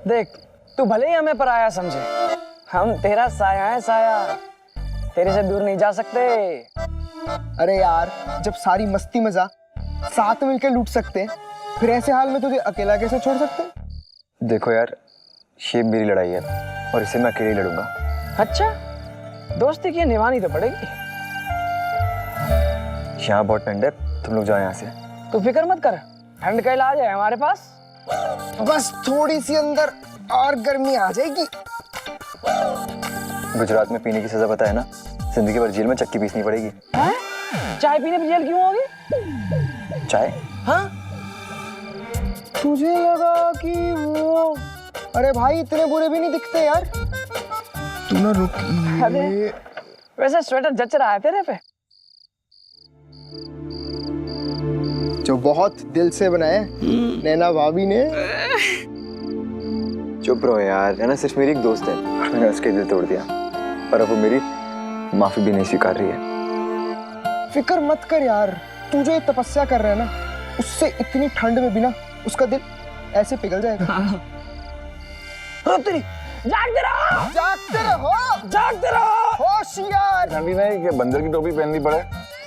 देख, तू भले ही हमें पराया समझे, हम तेरा साया है साया, तेरे से दूर नहीं जा सकते। अरे यार, जब सारी मस्ती मजा साथ मिलकर लूट सकते हैं, फिर ऐसे हाल में तुझे अकेला कैसे छोड़ सकते हैं? देखो यार, ये मेरी लड़ाई है और इसे मैं अकेले ही लड़ूंगा। अच्छा, दोस्ती की निभानी तो पड़ेगी। यहाँ बहुत ठंड है, तुम लोग जाओ यहाँ से। तू फिक्र मत कर, ठंड का इलाज है हमारे पास। बस थोड़ी सी अंदर और गर्मी आ जाएगी। गुजरात में पीने की सजा पता है ना, जिंदगी भर जेल में चक्की पीसनी पड़ेगी। है? चाय पीने पर जेल क्यों होगी? चाय? हाँ? तुझे लगा कि वो, अरे भाई इतने बुरे भी नहीं दिखते यार। तू ना रुक। अरे वैसे स्वेटर जच रहा है तेरे पे। जो बहुत दिल से बनाए नैना भाभी ने। चुप रहो यार, है ना, सिर्फ मेरी एक दोस्त है और मैंने उसके दिल तोड़ दिया और अब वो मेरी माफी भी नहीं स्वीकार रही है। फिक्र मत कर यार, तू जो ये तपस्या कर रहा है ना, उससे इतनी ठंड में भी ना उसका दिल ऐसे पिघल जाएगा। तेरी जागते रहो, जागते रहो, जागते रहो। होशियार। ठंडी नहीं कि बंदर की टोपी पहननी पड़े।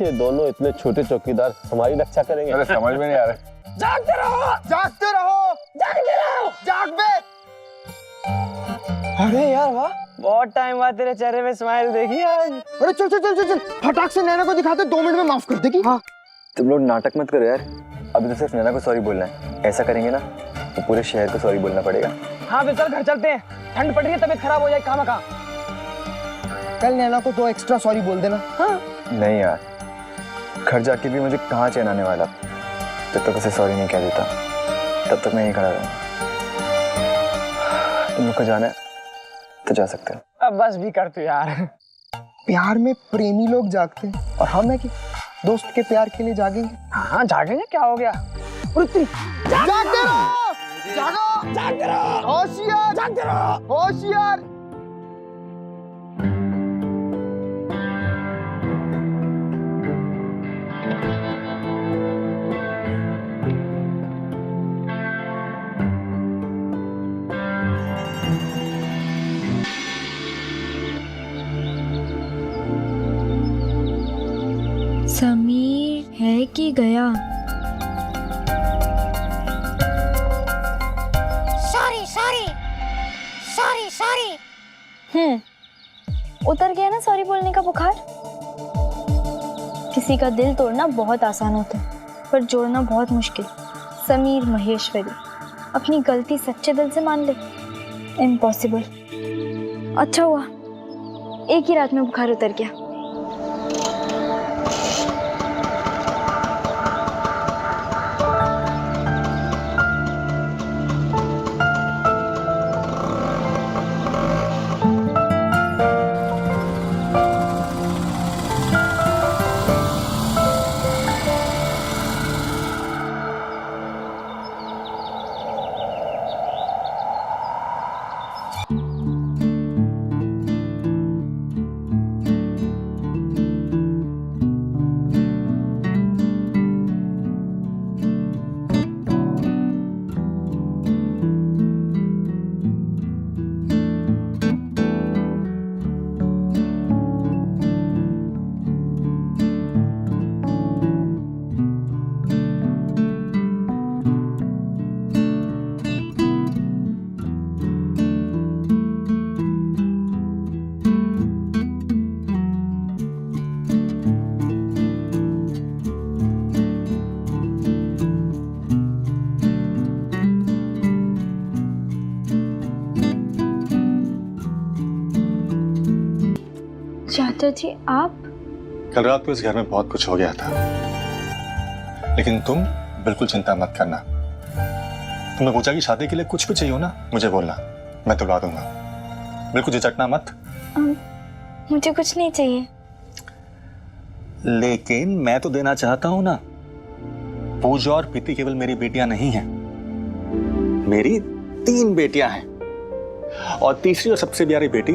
ये दोनों इतने छोटे चौकीदार हमारी रक्षा करेंगे? अरे समझ में नहीं आ रहा। जागते रहो, जागते रहो, जागते रहो, जाग बे। अरे यार वाह, बहुत टाइम बाद तेरे चेहरे में स्माइल देखी आज। अरे चल चल चल चल चल, फटाक से नैना को दिखाते, 2 मिनट में माफ कर देगी। हाँ। तुम लोग नाटक मत करो यार, अभी तो सिर्फ नैना को सॉरी बोलना है। ऐसा करेंगे ना तो पूरे शहर को सॉरी बोलना पड़ेगा। हाँ फिर चल घर चलते हैं, ठंड पड़ रही है, तबीयत खराब हो जाए कहाँ कहाँ। कल नैना को 2 एक्स्ट्रा सॉरी बोल देना। हाँ? नहीं यार, घर जाके भी मुझे कहाँ चैन आने वाला। जब तक उसे सॉरी नहीं कह देता तब तक मैं यहीं खड़ा रहूंगा। तुम लोग को जाना है तो जा सकते हो। अब बस भी कर तू यार। प्यार में प्रेमी लोग जागते हैं और हम है कि दोस्त के प्यार के लिए जागेंगे। हाँ जागेंगे, क्या हो गया? जागते रहो, जागो, जागते रहो, होशियार, जागते रहो। होशियार। समीर है कि गया? Sorry sorry sorry sorry. उतर गया ना सॉरी बोलने का बुखार? किसी का दिल तोड़ना बहुत आसान होता है, पर जोड़ना बहुत मुश्किल। समीर महेश्वरी अपनी गलती सच्चे दिल से मान ले, इम्पॉसिबल। अच्छा हुआ एक ही रात में बुखार उतर गया। चाचा जी आप? कल रात को इस घर में बहुत कुछ हो गया था, लेकिन तुम बिल्कुल चिंता मत करना। तुम्हें पूछा कि शादी के लिए कुछ भी चाहिए हो ना, मुझे बोलना, मैं तुलवा दूंगा। बिल्कुल झिझकना मत। मुझे कुछ नहीं चाहिए। लेकिन मैं तो देना चाहता हूं ना। पूजा और प्रीति केवल मेरी बेटियां नहीं हैं, मेरी 3 बेटियां हैं और तीसरी और सबसे प्यारी बेटी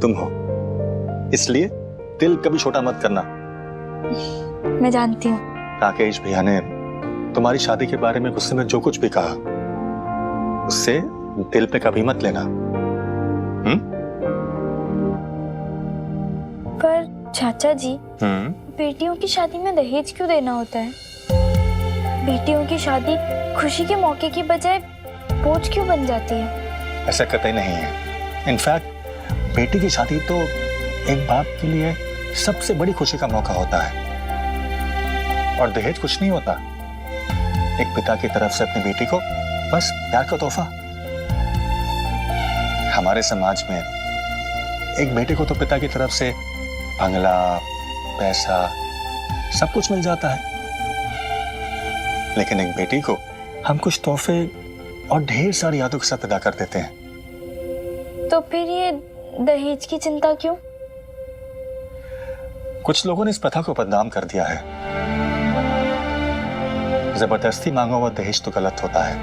तुम हो। इसलिए दिल कभी छोटा मत करना। मैं जानती हूँ। राकेश भैया ने तुम्हारी शादी के बारे में गुस्से में जो कुछ भी कहा उससे दिल पे कभी मत लेना। पर चाचा जी, बेटियों की शादी में दहेज क्यों देना होता है? बेटियों की शादी खुशी के मौके की बजाय बोझ क्यों बन जाती है? ऐसा कतई नहीं है। इनफैक्ट बेटी की शादी तो एक बाप के लिए सबसे बड़ी खुशी का मौका होता है। और दहेज कुछ नहीं होता, एक पिता की तरफ से अपनी बेटी को बस प्यार का तोहफा। हमारे समाज में एक बेटे को तो पिता की तरफ से बंगला, पैसा, सब कुछ मिल जाता है, लेकिन एक बेटी को हम कुछ तोहफे और ढेर सारी यादों के साथ अदा कर देते हैं। तो फिर ये दहेज की चिंता क्यों? कुछ लोगों ने इस प्रथा को बदनाम कर दिया है। जबरदस्ती मांगा हुआ दहेज तो गलत होता है,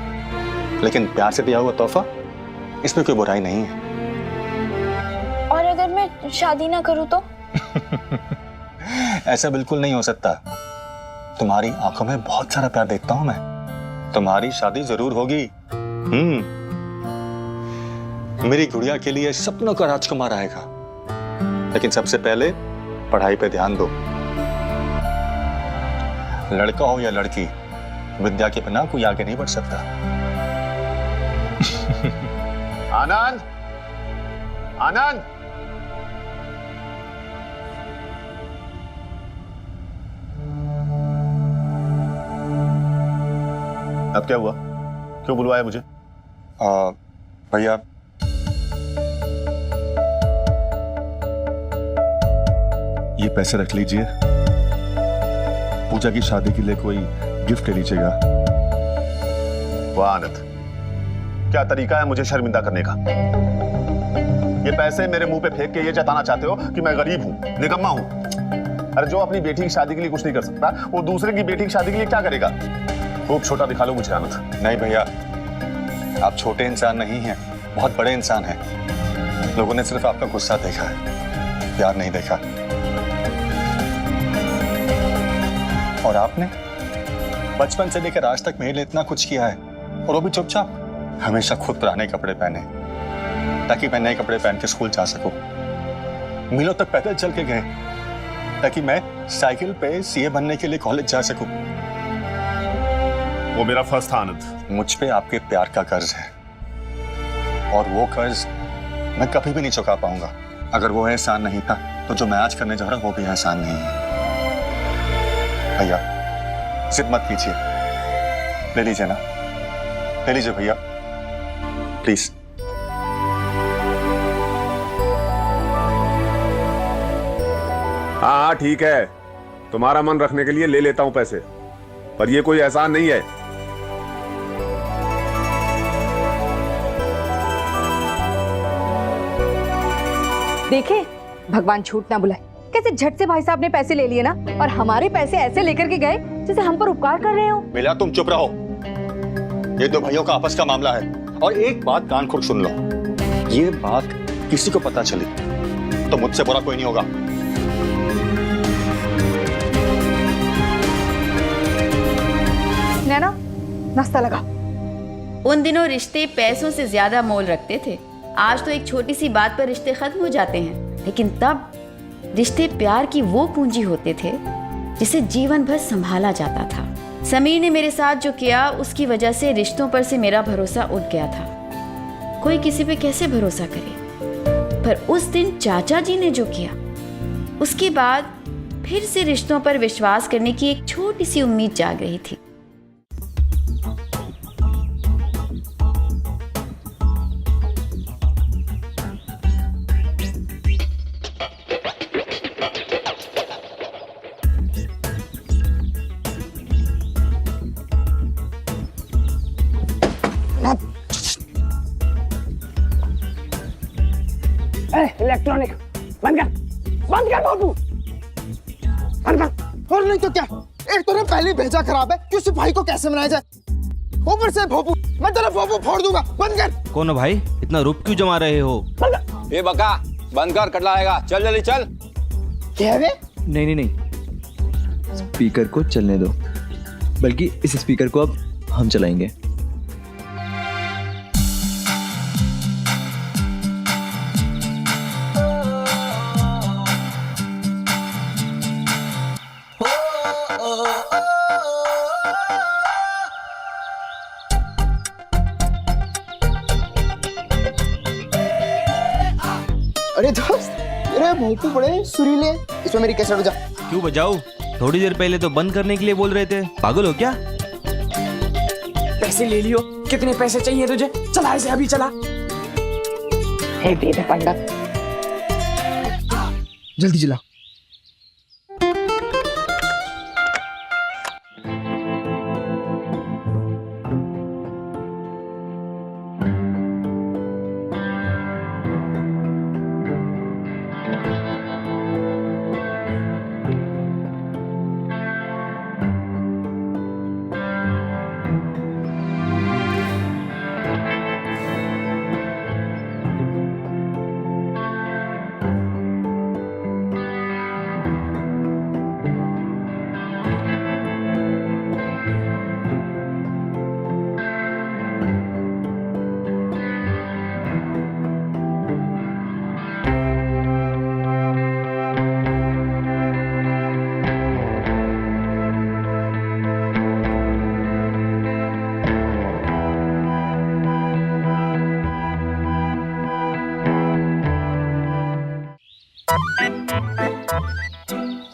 लेकिन प्यार से दिया हुआ तोहफा, इसमें कोई बुराई नहीं है। और अगर मैं शादी ना करूं तो? ऐसा बिल्कुल नहीं हो सकता। तुम्हारी आंखों में बहुत सारा प्यार देखता हूं मैं। तुम्हारी शादी जरूर होगी। मेरी गुड़िया के लिए सपनों का राजकुमार आएगा, लेकिन सबसे पहले पढ़ाई पे ध्यान दो। लड़का हो या लड़की, विद्या के बिना कोई आगे नहीं बढ़ सकता। आनंद, आनंद, अब क्या हुआ? क्यों बुलवाया मुझे? भैया, ये पैसे रख लीजिए, पूजा की शादी के लिए कोई गिफ्ट ले लीजिएगा। वाह आनंद, क्या तरीका है मुझे शर्मिंदा करने का। ये पैसे मेरे मुंह पे फेंक के ये जताना चाहते हो कि मैं गरीब हूं, निकम्मा हूं। अरे जो अपनी बेटी की शादी के लिए कुछ नहीं कर सकता, वो दूसरे की बेटी की शादी के लिए क्या करेगा? खूब छोटा दिखा लो मुझे आनंद। नहीं भैया, आप छोटे इंसान नहीं हैं, बहुत बड़े इंसान हैं। लोगों ने सिर्फ आपका गुस्सा देखा है, प्यार नहीं देखा। और आपने बचपन से लेकर आज तक मेरे लिए इतना कुछ किया है, और वो भी चुपचाप। हमेशा खुद पुराने कपड़े पहने ताकि मैं नए कपड़े पहन के स्कूल जा सकूं। मीलों तक पैदल चल के गए ताकि मैं साइकिल पे सीए बनने के लिए कॉलेज जा सकूं। वो मेरा फर्ज था आनंद। मुझ पे आपके प्यार का कर्ज है, और वो कर्ज मैं कभी भी नहीं चुका पाऊंगा। अगर वो एहसान नहीं था तो जो मैं आज करने जा रहा हूं वो भी एहसान नहीं है। भैया जिद मत कीजिए, ले लीजिए ना, ले लीजिए भैया प्लीज। हाँ ठीक है, तुम्हारा मन रखने के लिए ले लेता हूं पैसे, पर ये कोई एहसान नहीं है। देखे, भगवान झूठ ना बुलाए, कैसे झट से भाई साहब ने पैसे ले लिए ना, और हमारे पैसे ऐसे लेकर के गए जैसे हम पर उपकार कर रहे हो। मिला, तुम चुप रहो। ये दो भाइयों का आपस का मामला है, और एक बात कान खोल सुन लो, ये बात किसी को पता चली तो मुझसे बुरा कोई नहीं होगा। नैना, नाश्ता लगा। उन दिनों रिश्ते पैसों से ज्यादा मोल रखते थे। आज तो एक छोटी सी बात पर रिश्ते खत्म हो जाते हैं, लेकिन तब रिश्ते प्यार की वो पूंजी होते थे जिसे जीवन भर संभाला जाता था। समीर ने मेरे साथ जो किया, उसकी वजह से रिश्तों पर से मेरा भरोसा उठ गया था। कोई किसी पे कैसे भरोसा करे, पर उस दिन चाचा जी ने जो किया, उसके बाद फिर से रिश्तों पर विश्वास करने की एक छोटी सी उम्मीद जाग रही थी। इलेक्ट्रॉनिक बंद कर बाबू। और नहीं तो क्या, एक तो ने पहले भेजा खराब है कि उस भाई को कैसे मनाया जाए, ऊपर से भोपू, मैं तेरा भोपू फोड़ दूंगा, बंद कर। कौन हो भाई, इतना रूप क्यों जमा रहे हो? ये बका बंद कर, कटला आएगा, चल जल्दी चल। क्या है? नहीं, स्पीकर को चलने दो, बल्कि इस स्पीकर को अब हम चलाएंगे। अरे दोस्त, अरे भोपू बड़े सुरीले, इसमें मेरी कैसेट बजा। क्यों बजाऊं? थोड़ी देर पहले तो बंद करने के लिए बोल रहे थे, पागल हो क्या? पैसे ले लियो, कितने पैसे चाहिए तुझे? चला इसे अभी, चला। पंडित, जल्दी चला।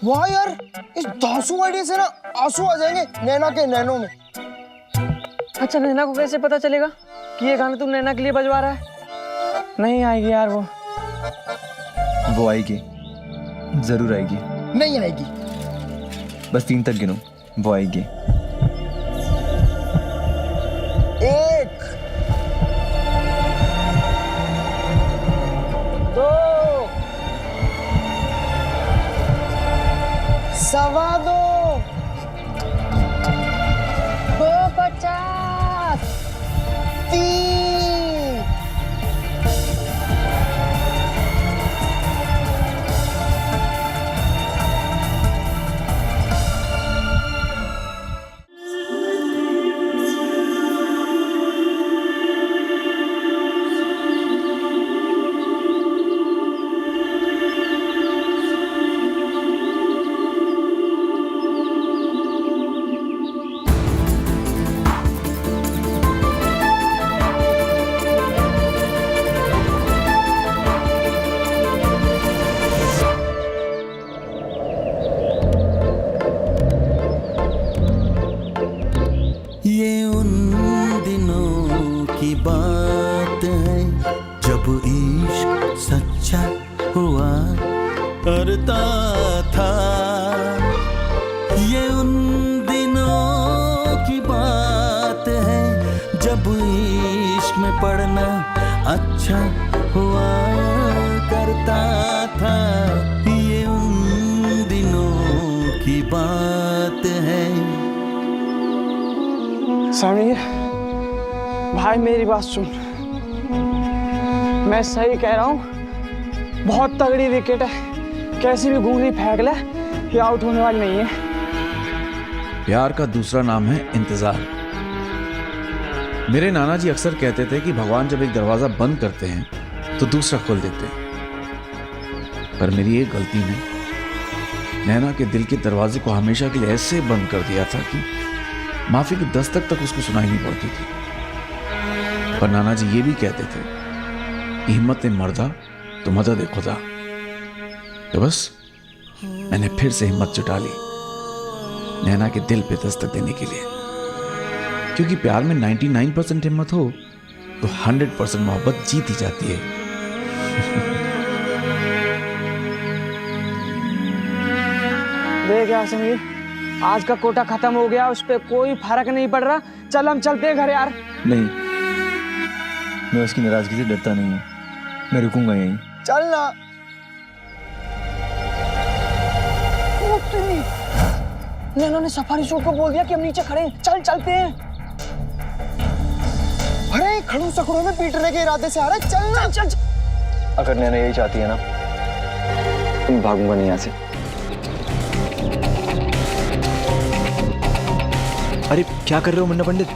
वाह यार, इस दासू आइडिया से ना आंसू आ जाएंगे नैना के नैनों में। अच्छा, नैना को कैसे पता चलेगा कि ये गाना तू नैना के लिए बजवा रहा है? नहीं आएगी यार वो आएगी, जरूर आएगी। नहीं आएगी। बस 3 तक गिनो, वो आएगी। 1 2 सवा 2 250 3 ये उन दिनों की बात है जब इश्क सच्चा हुआ करता था। ये उन दिनों की बात है जब इश्क में पढ़ना अच्छा हुआ करता था। ये उन दिनों की बात है। समीर भाई, मेरी बात सुन, मैं सही कह रहा हूँ, बहुत तगड़ी विकेट है, कैसी भी घूंघरी फेंक ले, ये आउट होने वाली नहीं है। प्यार का दूसरा नाम है इंतजार। मेरे नाना जी अक्सर कहते थे कि भगवान जब एक दरवाजा बंद करते हैं तो दूसरा खोल देते हैं, पर मेरी एक गलती ने नैना के दिल के दरवाजे को हमेशा के लिए ऐसे बंद कर दिया था कि माफी की दस्तक तक उसको सुनाई नहीं पड़ती थी। पर नाना जी ये भी कहते थे कि हिम्मत मर्दा तो मदद खुदा। तो बस मैंने फिर से हिम्मत जुटा ली नैना के दिल पे दस्तक देने के लिए, क्योंकि प्यार में 99% हिम्मत हो तो 100% मोहब्बत जीत ही जाती है। देख यार समीर, आज का कोटा खत्म हो गया, उस पर कोई फर्क नहीं पड़ रहा। चल हम चलते हैं घर यार। नहीं, मैं उसकी नाराजगी से डरता नहीं हूँ, मैं रुकूंगा यहीं। चल ना। नैना ने सफारी शूट को बोल दिया कि हम नीचे खड़े हैं, चल चलते हैं। अरे खड़ू सखड़ों में पीटने के इरादे से आ रहा है, चल ना। चल चल। अगर नैना यही चाहती है ना, तो मैं भागूंगा नहीं यहाँ से। अरे क्या कर रहे हो मुन्ना पंडित?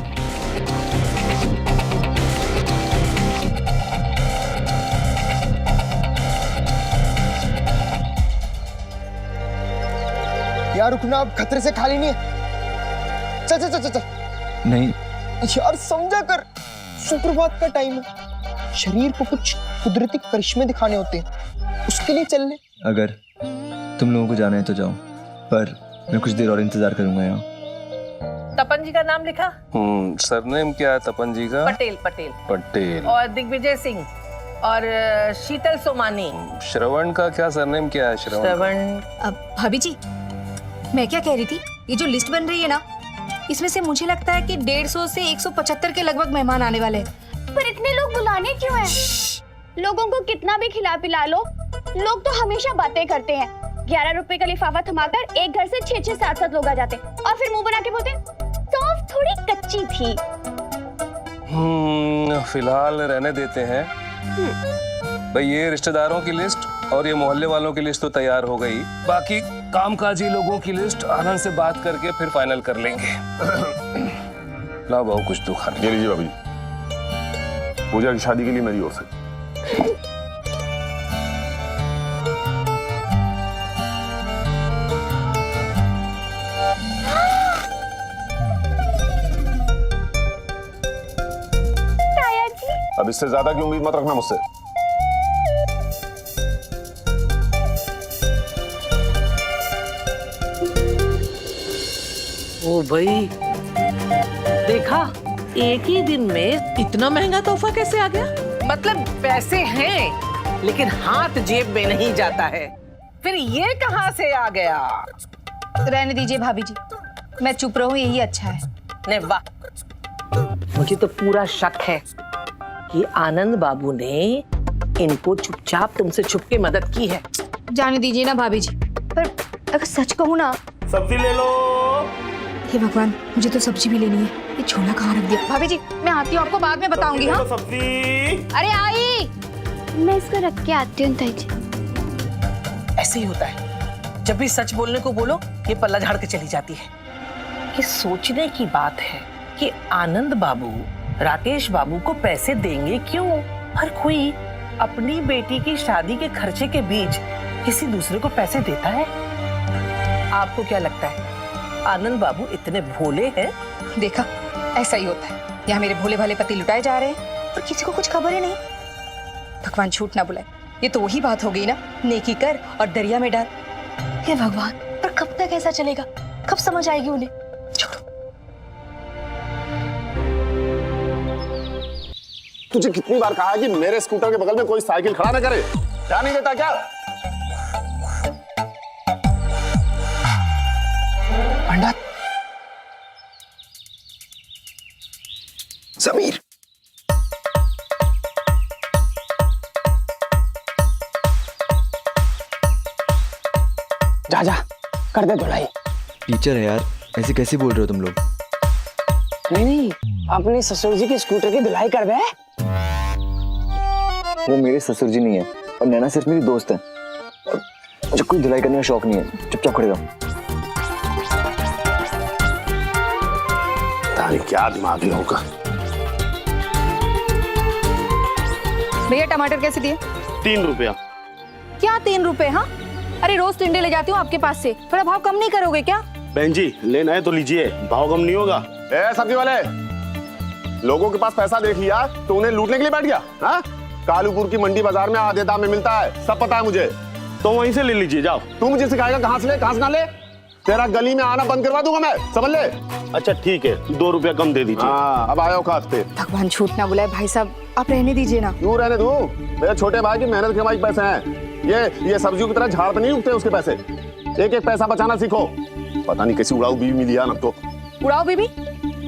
यार रुकना, अब खतरे से खाली नहीं है। चल चल चल चल चल। नहीं यार समझा कर, सुप्रभात का टाइम है, शरीर को कुछ कुदरती करिश्मे दिखाने होते हैं, उसके लिए चल ले। अगर तुम लोगों को जाना है तो जाओ, पर मैं कुछ देर और इंतजार करूंगा यहाँ। तपन जी का नाम लिखा? सरनेम क्या है तपन जी का? पटेल। पटेल पटेल। और दिग्विजय सिंह और शीतल सोमानी। श्रवण का क्या सरनेम क्या है? श्रवण। भाभी जी, मैं क्या कह रही थी, ये जो लिस्ट बन रही है ना, इसमें से मुझे लगता है कि 150 से 175 के लगभग मेहमान आने वाले हैं। पर इतने लोग बुलाने क्यों हैं? लोगों को कितना भी खिला पिला लो, लोग तो हमेशा बातें करते हैं। 11 रुपए का लिफाफा थमाकर एक घर से 6-6, 7-7 लोग आ जाते और फिर मुंह बना के बोलते सौंफ थोड़ी कच्ची थी। फिलहाल रहने देते हैं भाई। ये रिश्तेदारों की लिस्ट और ये मोहल्ले वालों की लिस्ट तो तैयार हो गई, बाकी कामकाजी लोगों की लिस्ट आनंद से बात करके फिर फाइनल कर लेंगे। लाओ बाबू कुछ तो खाने। ये लीजिए भाभी, पूजा की शादी के लिए मेरी ओर से। अब इससे ज्यादा की उम्मीद मत रखना मुझसे। ओ भाई, देखा एक ही दिन में इतना महंगा तोहफा कैसे आ गया? मतलब पैसे हैं लेकिन हाथ जेब में नहीं जाता है, फिर ये कहाँ से आ गया? रहने दीजिए भाभी जी, मैं चुप रहूं यही अच्छा है। ने वाह, मुझे तो पूरा शक है कि आनंद बाबू ने इनको चुपचाप तुमसे छुप के मदद की है। जाने दीजिए ना भाभी जी, पर अगर सच कहूँ ना। सब्जी ले लो। हे भगवान, मुझे तो सब्जी भी लेनी है। ये छोला कहाँ रख दिया? भाभी जी मैं आती हूँ, आपको बाद में बताऊंगी। हाँ सब्जी। अरे आई, मैं इसको रख के आती हूँ ताई जी। ऐसे ही होता है, जब भी सच बोलने को बोलो ये पल्ला झाड़ के चली जाती है। ये सोचने की बात है कि आनंद बाबू राकेश बाबू को पैसे देंगे क्यों? हर कोई अपनी बेटी की शादी के खर्चे के बीच किसी दूसरे को पैसे देता है? आपको क्या लगता है आनंद बाबू इतने भोले हैं? देखा, ऐसा ही होता है। यहाँ मेरे भोले भाले पति लुटाए जा रहे हैं और किसी को कुछ खबर ही नहीं। भगवान झूठ ना बुलाए, ये तो वही बात हो गई ना, नेकी कर और दरिया में डाल। हे भगवान, पर कब तक ऐसा चलेगा? कब समझ आएगी उन्हें? छोड़ो। तुझे कितनी बार कहा है कि मेरे स्कूटर के बगल में कोई साइकिल खड़ा ना करे? ध्यान नहीं देता क्या? पंडित समीर, जा जा कर दे धुलाई। टीचर है यार, ऐसे कैसे बोल रहे हो तुम लोग? नहीं, अपने ससुर जी के स्कूटर की धुलाई कर दे। वो मेरे ससुर जी नहीं है और नैना सिर्फ मेरी दोस्त है, और मुझे कोई धुलाई करने का शौक नहीं है। चुपचाप खड़े रहो। क्या दिमाग होगा। भैया टमाटर कैसे दिए? 3 रुपया। क्या 3 रुपए? हाँ, अरे रोज टिंडे ले जाती हूँ आपके पास से, थोड़ा भाव कम नहीं करोगे क्या? बहन जी लेना है तो लीजिए, भाव कम नहीं होगा। सब्जी वाले, लोगों के पास पैसा देख लिया तो उन्हें लूटने के लिए बैठ गया? हाँ, कालूपुर की मंडी बाजार में आधे दाम में मिलता है, सब पता है मुझे। तो वहीं से ले लीजिए, जाओ। तू मुझे सिखाएगा कहाँ से ले, कहाँ से ना ले? तेरा गली में आना बंद करवा दूंगा मैं, समझ ले। अच्छा ठीक है, 2 रुपया कम दे दीजिए। हाँ, अब आयो खास पे। भगवान झूठ ना बुलाए भाई साहब, आप रहने दीजिए ना। क्यों रहने दूं? मेरे छोटे भाई की मेहनत कमाई पैसे हैं। ये सब्जियों की तरह झाड़ पे नहीं उगते उसके पैसे। एक एक पैसा बचाना सीखो। पता नहीं कैसी उड़ाऊ बीवी मिली यार अब तो। उड़ाओ बीबी?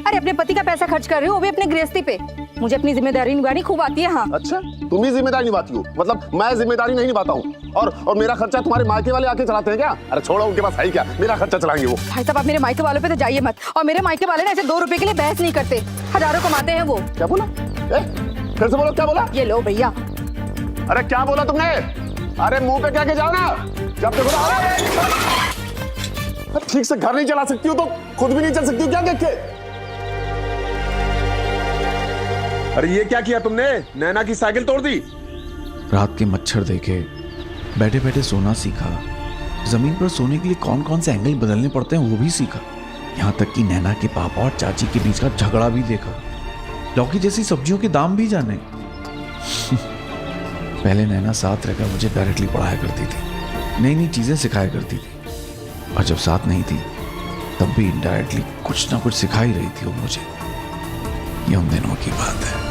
अरे अपने पति का पैसा खर्च कर रहे हो, वो भी अपने गृहस्थी पे। मुझे अपनी जिम्मेदारी निभानी खूब आती है। हाँ अच्छा, तुम ही जिम्मेदारी निभाती हो? मतलब मैं जिम्मेदारी नहीं निभाता हूँ? और मेरा खर्चा तुम्हारे मायके वाले आके चलाते हैं क्या? अरे छोड़ो, उनके पास है क्या? मेरा खर्चा चलाएंगे वो। भाई साहब, आप मेरे मायके वालों पे तो जाइए मत। और मेरे मायके वाले ना ऐसे 2 रुपए के लिए बहस नहीं करते, हजारों कमाते हैं वो। क्या बोला? फिर से बोलो, क्या बोला? ये लो भैया। अरे क्या बोला तुमने? अरे मुंह पे कह के जाओ ना। जब देखो ठीक से घर नहीं चला सकती हो तो खुद भी नहीं चल सकती हो क्या देख के? अरे ये क्या किया तुमने? नैना की साइकिल तोड़ दी। रात के मच्छर देखे, बैठे बैठे सोना सीखा, जमीन पर सोने के लिए कौन कौन से एंगल बदलने पड़ते हैं वो भी सीखा। यहाँ तक कि नैना के पापा और चाची के बीच का झगड़ा भी देखा, लौकी जैसी सब्जियों के दाम भी जाने। पहले नैना साथ रहकर मुझे डायरेक्टली पढ़ाया करती थी, नई नई चीजें सिखाया करती थी, और जब साथ नहीं थी तब भी इनडायरेक्टली कुछ ना कुछ सिखा ही रही थी वो मुझे। ये उन दिनों की बात है।